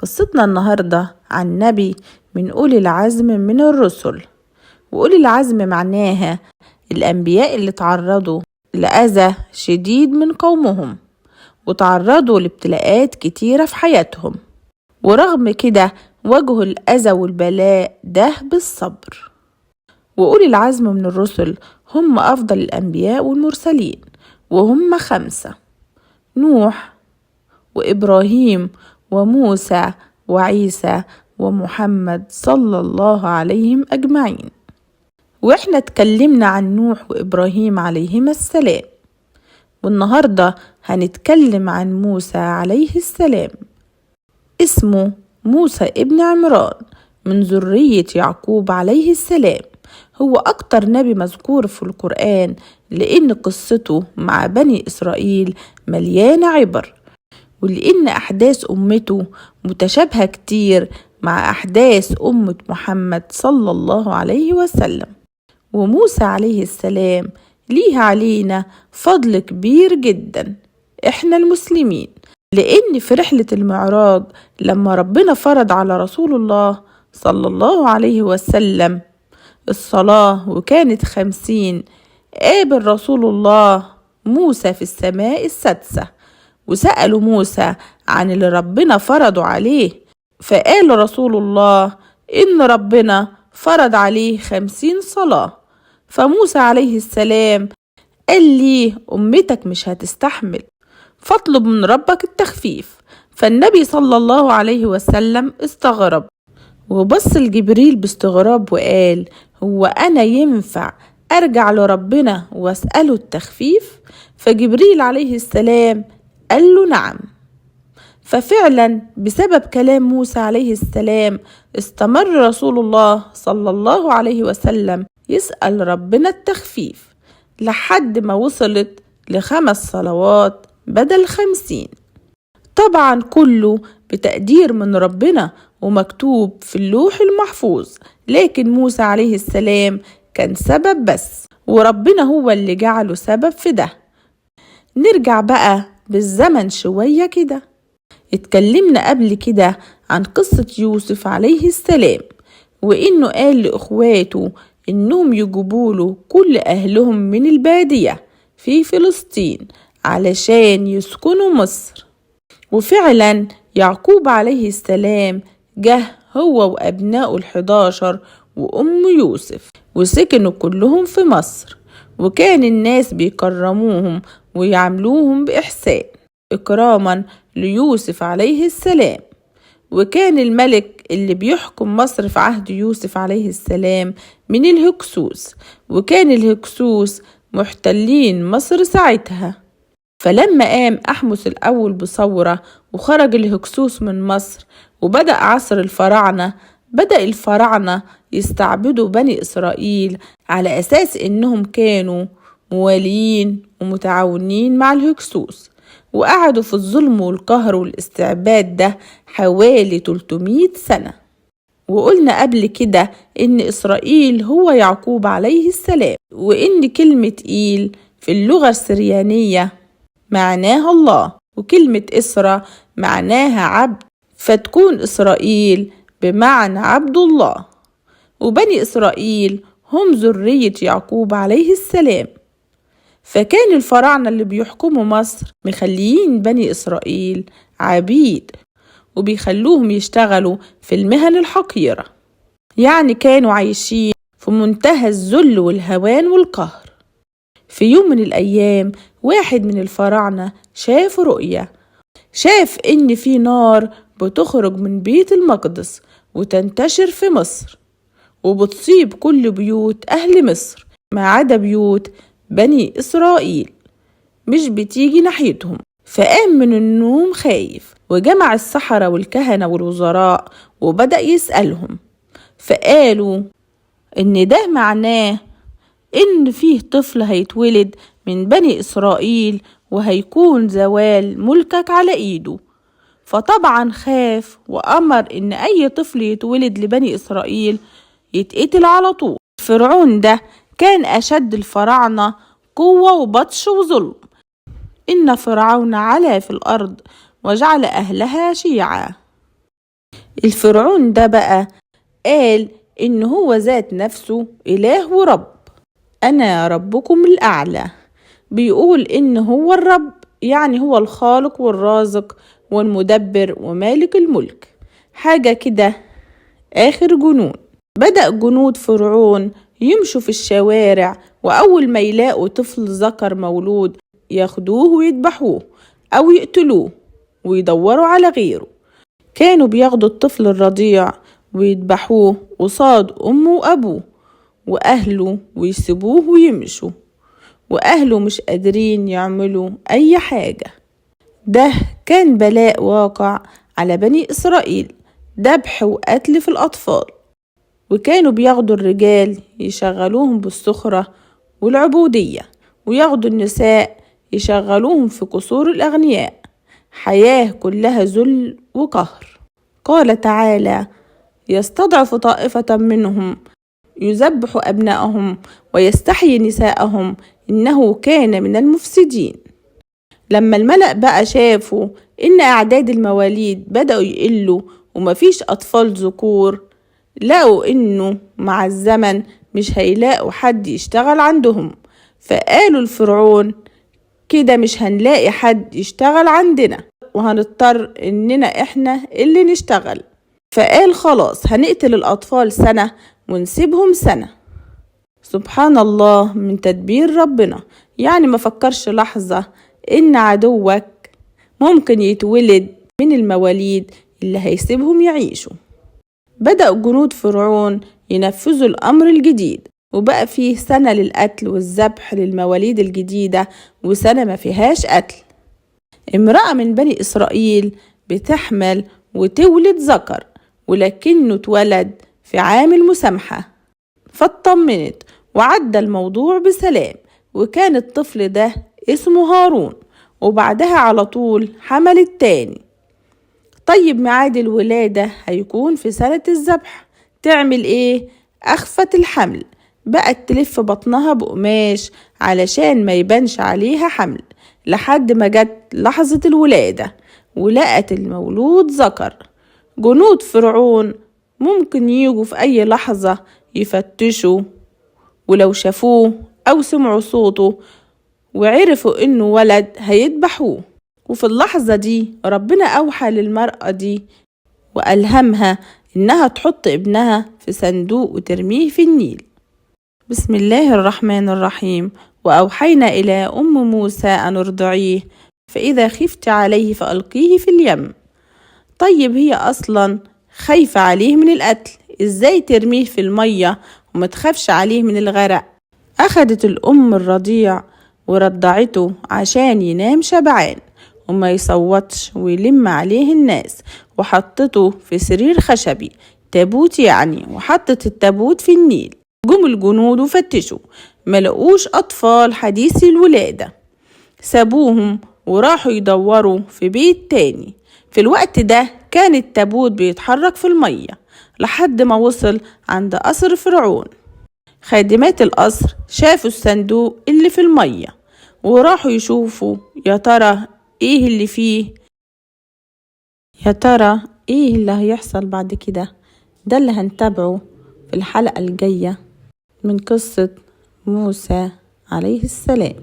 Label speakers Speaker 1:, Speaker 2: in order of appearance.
Speaker 1: قصتنا النهاردة عن نبي من أولي العزم من الرسل. وأولي العزم معناها الأنبياء اللي تعرضوا لأذى شديد من قومهم وتعرضوا لابتلاءات كتيرة في حياتهم، ورغم كده واجهوا الأذى والبلاء ده بالصبر. وأولي العزم من الرسل هم أفضل الأنبياء والمرسلين، وهم 5: نوح وإبراهيم وموسى وعيسى ومحمد صلى الله عليهم أجمعين. وإحنا اتكلمنا عن نوح وإبراهيم عليهما السلام، والنهاردة هنتكلم عن موسى عليه السلام. اسمه موسى ابن عمران من ذرية يعقوب عليه السلام. هو أكتر نبي مذكور في القرآن لأن قصته مع بني إسرائيل مليانة عبر، ولأن أحداث أمته متشابهة كتير مع أحداث أمة محمد صلى الله عليه وسلم. وموسى عليه السلام ليه علينا فضل كبير جدا إحنا المسلمين، لأن في رحلة المعراج لما ربنا فرض على رسول الله صلى الله عليه وسلم الصلاة وكانت 50، قابل رسول الله موسى في السماء السادسة وسألوا موسى عن اللي ربنا فرضوا عليه، فقال رسول الله إن ربنا فرض عليه 50 صلاة. فموسى عليه السلام قال لي أمتك مش هتستحمل، فاطلب من ربك التخفيف. فالنبي صلى الله عليه وسلم استغرب وبص لجبريل باستغراب وقال: هو أنا ينفع أرجع لربنا وأسأله التخفيف؟ فجبريل عليه السلام قال له نعم. ففعلا بسبب كلام موسى عليه السلام استمر رسول الله صلى الله عليه وسلم يسأل ربنا التخفيف لحد ما وصلت ل5 صلوات بدل 50. طبعا كله بتقدير من ربنا ومكتوب في اللوح المحفوظ، لكن موسى عليه السلام كان سبب بس، وربنا هو اللي جعله سبب في ده. نرجع بقى بالزمن شوية كده. اتكلمنا قبل كده عن قصة يوسف عليه السلام، وإنه قال لإخواته إنهم يجيبوله كل أهلهم من البادية في فلسطين علشان يسكنوا مصر. وفعلا يعقوب عليه السلام جه هو وأبنائه 11 وأم يوسف وسكنوا كلهم في مصر، وكان الناس بيكرموهم ويعملوهم بإحسان إكراما ليوسف عليه السلام. وكان الملك اللي بيحكم مصر في عهد يوسف عليه السلام من الهكسوس، وكان الهكسوس محتلين مصر ساعتها. فلما قام أحمس الأول بثورة وخرج الهكسوس من مصر وبدأ عصر الفراعنة، بدأ الفراعنة يستعبدوا بني إسرائيل على أساس إنهم كانوا موالين ومتعاونين مع الهكسوس، وقعدوا في الظلم والقهر والاستعباد ده حوالي 300 سنة. وقلنا قبل كده إن إسرائيل هو يعقوب عليه السلام، وإن كلمة إيل في اللغة السريانية معناها الله، وكلمة إسرى معناها عبد، فتكون إسرائيل بمعنى عبد الله. وبني إسرائيل هم ذرية يعقوب عليه السلام. فكان الفراعنة اللي بيحكموا مصر مخليين بني إسرائيل عبيد وبيخلوهم يشتغلوا في المهن الحقيرة، يعني كانوا عايشين في منتهى الذل والهوان والقهر. في يوم من الأيام واحد من الفراعنة شاف رؤية، شاف إن في نار بتخرج من بيت المقدس وتنتشر في مصر وبتصيب كل بيوت أهل مصر ما عدا بيوت بني إسرائيل، مش بتيجي ناحيتهم. فقام من النوم خايف وجمع السحرة والكهنة والوزراء وبدأ يسألهم، فقالوا إن ده معناه إن فيه طفل هيتولد من بني إسرائيل وهيكون زوال ملكك على إيده. فطبعا خاف وأمر إن أي طفل يتولد لبني إسرائيل يتقتل على طول. فرعون ده كان أشد الفراعنة قوة وبطش وظلم. إن فرعون علا في الأرض وجعل أهلها شيعا. الفرعون ده بقى قال إن هو ذات نفسه إله ورب. أنا ربكم الأعلى. بيقول إن هو الرب، يعني هو الخالق والرازق والمدبر ومالك الملك، حاجة كده آخر جنون. بدأ جنود فرعون يمشوا في الشوارع، وأول ما يلاقوا طفل ذكر مولود ياخدوه ويذبحوه أو يقتلوه ويدوروا على غيره. كانوا بياخدوا الطفل الرضيع ويذبحوه قصاد أمه وأبوه وأهله ويسيبوه ويمشوا، وأهله مش قادرين يعملوا أي حاجة. ده كان بلاء واقع على بني إسرائيل، ذبح وقتل في الأطفال. وكانوا بياخدوا الرجال يشغلوهم بالسخرة والعبودية، وياخدوا النساء يشغلوهم في قصور الأغنياء، حياة كلها ذل وقهر. قال تعالى: يستضعف طائفة منهم يذبح أبنائهم ويستحيي نساءهم إنه كان من المفسدين. لما الملأ بقى شافوا إن أعداد المواليد بدأوا يقلوا ومفيش أطفال ذكور، لقوا إنه مع الزمن مش هيلاقوا حد يشتغل عندهم، فقالوا لفرعون: كده مش هنلاقي حد يشتغل عندنا وهنضطر إننا إحنا اللي نشتغل. فقال: خلاص هنقتل الأطفال سنة ونسيبهم سنة. سبحان الله من تدبير ربنا، يعني ما فكرش لحظة إن عدوك ممكن يتولد من المواليد اللي هيسيبهم يعيشوا. بدأ جنود فرعون ينفذوا الأمر الجديد، وبقى فيه سنة للقتل والذبح للمواليد الجديدة وسنة ما فيهاش قتل. امرأة من بني إسرائيل بتحمل وتولد ذكر، ولكنه اتولد في عام المسامحة، فاطمنت وعدى الموضوع بسلام، وكان الطفل ده اسمه هارون. وبعدها على طول حملت تاني. طيب ميعاد الولادة هيكون في سنة الذبح. تعمل ايه؟ أخفت الحمل، بقت تلف بطنها بقماش علشان ما يبانش عليها حمل، لحد ما جت لحظة الولادة ولقت المولود ذكر. جنود فرعون ممكن يجوا في أي لحظة يفتشوا، ولو شافوه أو سمعوا صوته وعرفوا إنه ولد هيذبحوه. وفي اللحظة دي ربنا أوحى للمرأة دي وألهمها إنها تحط ابنها في صندوق وترميه في النيل. بسم الله الرحمن الرحيم. وأوحينا إلى أم موسى أن ارضعيه، فإذا خفت عليه فألقيه في اليم. طيب هي أصلا خايفة عليه من القتل، إزاي ترميه في المية وما تخافش عليه من الغرق؟ أخدت الأم الرضيع ورضعته عشان ينام شبعان وما يصوتش ويلم عليه الناس، وحطته في سرير خشبي، تابوت يعني، وحطت التابوت في النيل. جم الجنود وفتشوا ملقوش أطفال حديثي الولادة، سابوهم وراحوا يدوروا في بيت تاني. في الوقت ده كان التابوت بيتحرك في المية لحد ما وصل عند قصر فرعون. خادمات القصر شافوا الصندوق اللي في المية وراحوا يشوفوا يا ترى ايه اللي فيه، يا ترى ايه اللي هيحصل بعد كده. ده اللي هنتابعه في الحلقة الجاية من قصة موسى عليه السلام.